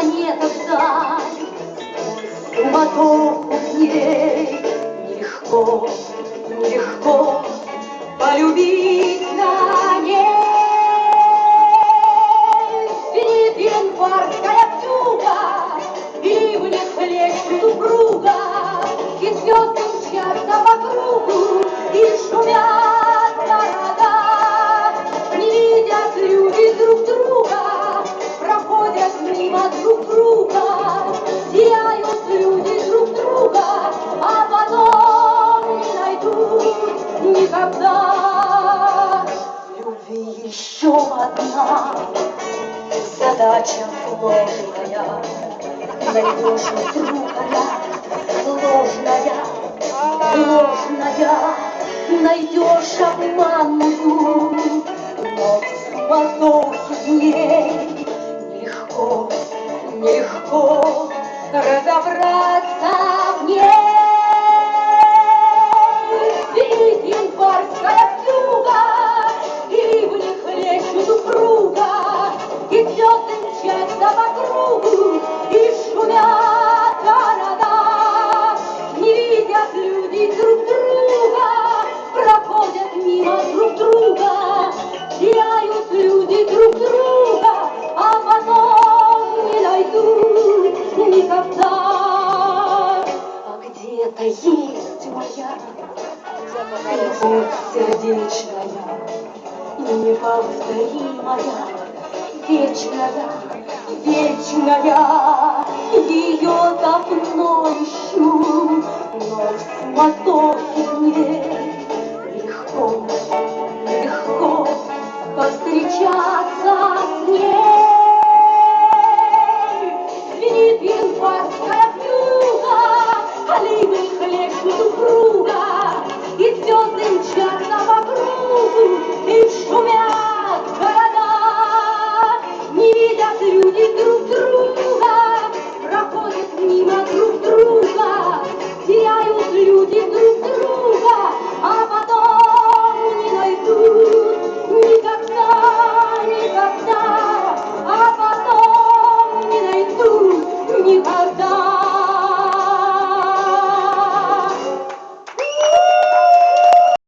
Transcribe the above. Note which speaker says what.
Speaker 1: планета вдаль, суматоху в ней нелегко, нелегко полюбить на ней. Звенит январская вьюга, и в них хлещет упруга, и звезды мчатся по кругу, и шумят города. Не видят люди друг друга, проходят мимо друг друга, теряют люди друг друга, а потом не найдут никогда. Любви еще одна задача сложная, найдешь другая, ложная, ложная, найдешь обманную, но в суматохе в ней нелегко, нелегко разобраться в ней. Звенит январская вьюга, и в них хлещут упруга, и звезды мчатся по кругу, и шумят города. Не видят люди друг друга, проходят мимо друг друга, теряют люди друг друга, а потом не найдут никогда. А где-то есть моя любовь сердечная, неповторимая, вечная, вечная. Ее давно ищу, но в суматохе мне легко, легко повстречаться с ней.